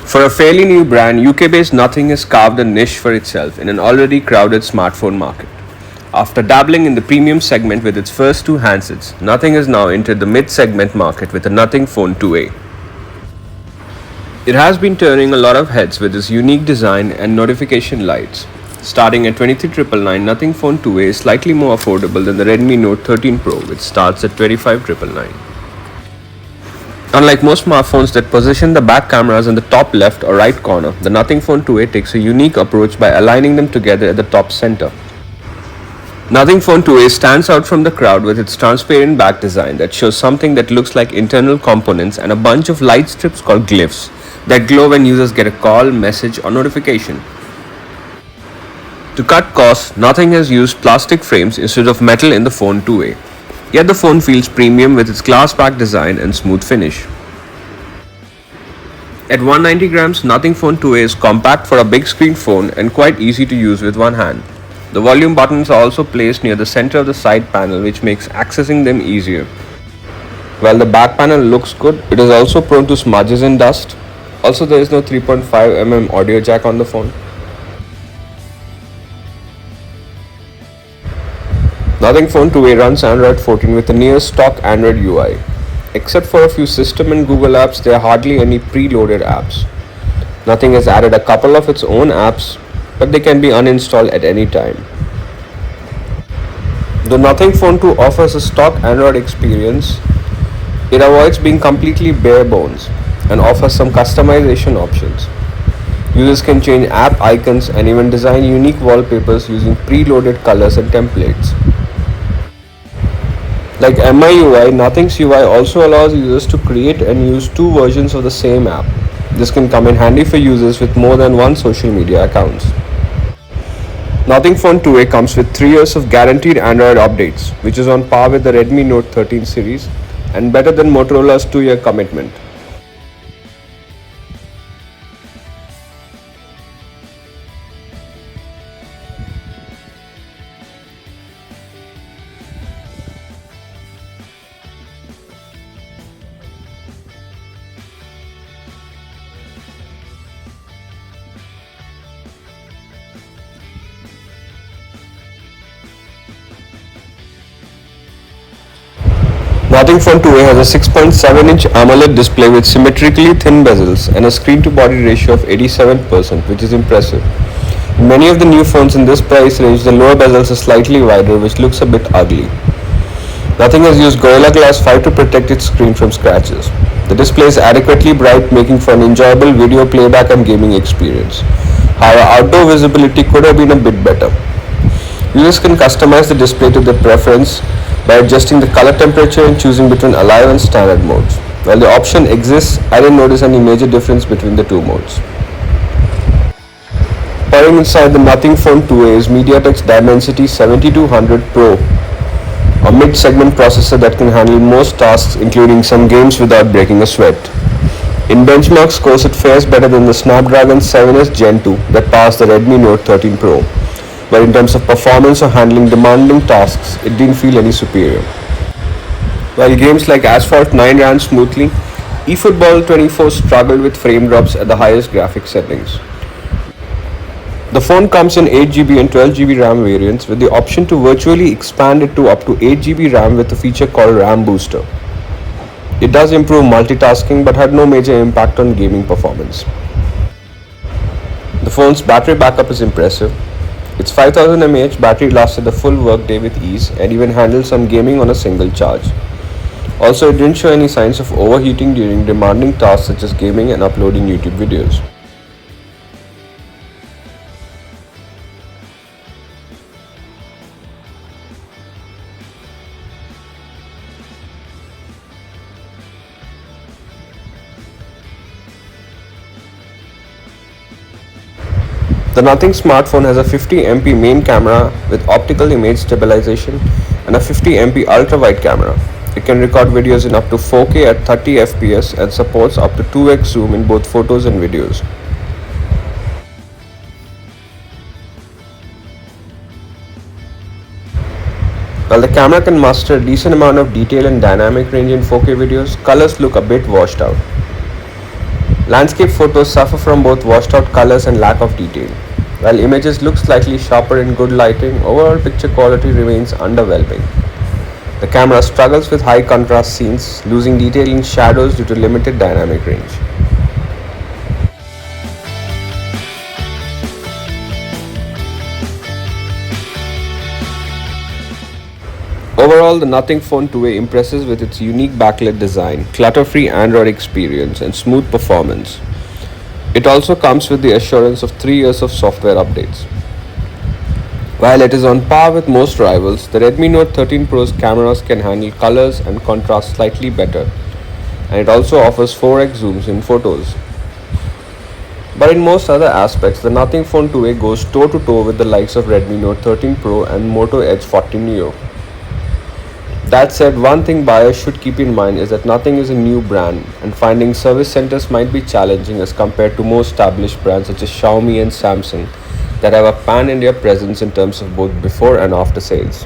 For a fairly new brand, UK-based Nothing has carved a niche for itself in an already crowded smartphone market. After dabbling in the premium segment with its first two handsets, Nothing has now entered the mid-segment market with the Nothing Phone 2A. It has been turning a lot of heads with its unique design and notification lights. Starting at 23,999, Nothing Phone 2A is slightly more affordable than the Redmi Note 13 Pro, which starts at 25,999. Unlike most smartphones that position the back cameras in the top left or right corner, the Nothing Phone 2A takes a unique approach by aligning them together at the top center. Nothing Phone 2A stands out from the crowd with its transparent back design that shows something that looks like internal components and a bunch of light strips called glyphs that glow when users get a call, message, or notification. To cut costs, Nothing has used plastic frames instead of metal in the Phone 2A. Yet the phone feels premium with its glass back design and smooth finish. At 190 grams, Nothing Phone 2A is compact for a big screen phone and quite easy to use with one hand. The volume buttons are also placed near the center of the side panel, which makes accessing them easier. While the back panel looks good, it is also prone to smudges and dust. Also, there is no 3.5mm audio jack on the phone. Nothing Phone 2A runs Android 14 with a near stock Android UI. Except for a few system and Google apps, there are hardly any preloaded apps. Nothing has added a couple of its own apps, but they can be uninstalled at any time. Though Nothing Phone 2 offers a stock Android experience, it avoids being completely bare bones and offers some customization options. Users can change app icons and even design unique wallpapers using preloaded colors and templates. Like MIUI, Nothing's UI also allows users to create and use two versions of the same app. This can come in handy for users with more than one social media accounts. Nothing Phone 2A comes with 3 years of guaranteed Android updates, which is on par with the Redmi Note 13 series and better than Motorola's 2-year commitment. Nothing Phone 2A has a 6.7-inch AMOLED display with symmetrically thin bezels and a screen-to-body ratio of 87%, which is impressive. In many of the new phones in this price range, the lower bezels are slightly wider, which looks a bit ugly. Nothing has used Gorilla Glass 5 to protect its screen from scratches. The display is adequately bright, making for an enjoyable video playback and gaming experience. However, outdoor visibility could have been a bit better. Users can customize the display to their preference by adjusting the color temperature and choosing between alive and standard modes. While the option exists, I didn't notice any major difference between the two modes. Powering inside the Nothing Phone 2A is MediaTek's Dimensity 7200 Pro, a mid-segment processor that can handle most tasks including some games without breaking a sweat. In benchmark scores, it fares better than the Snapdragon 7S Gen 2 that powers the Redmi Note 13 Pro. But in terms of performance or handling demanding tasks, it didn't feel any superior. While games like Asphalt 9 ran smoothly, eFootball 24 struggled with frame drops at the highest graphics settings. The phone comes in 8GB and 12GB RAM variants with the option to virtually expand it to up to 8GB RAM with a feature called RAM Booster. It does improve multitasking but had no major impact on gaming performance. The phone's battery backup is impressive. Its 5000 mAh battery lasted the full workday with ease and even handled some gaming on a single charge. Also, it didn't show any signs of overheating during demanding tasks such as gaming and uploading YouTube videos. The Nothing smartphone has a 50MP main camera with optical image stabilization and a 50MP ultra-wide camera. It can record videos in up to 4K at 30 FPS and supports up to 2x zoom in both photos and videos. While the camera can muster a decent amount of detail and dynamic range in 4K videos, colors look a bit washed out. Landscape photos suffer from both washed out colors and lack of detail. While images look slightly sharper in good lighting, overall picture quality remains underwhelming. The camera struggles with high contrast scenes, losing detail in shadows due to limited dynamic range. Overall, the Nothing Phone 2A impresses with its unique backlit design, clutter-free Android experience, and smooth performance. It also comes with the assurance of 3 years of software updates. While it is on par with most rivals, the Redmi Note 13 Pro's cameras can handle colors and contrast slightly better, and it also offers 4x zooms in photos. But in most other aspects, the Nothing Phone 2A goes toe to toe with the likes of Redmi Note 13 Pro and Moto Edge 40 Neo. That said, one thing buyers should keep in mind is that Nothing is a new brand, and finding service centers might be challenging as compared to more established brands such as Xiaomi and Samsung that have a pan India presence in terms of both before and after sales.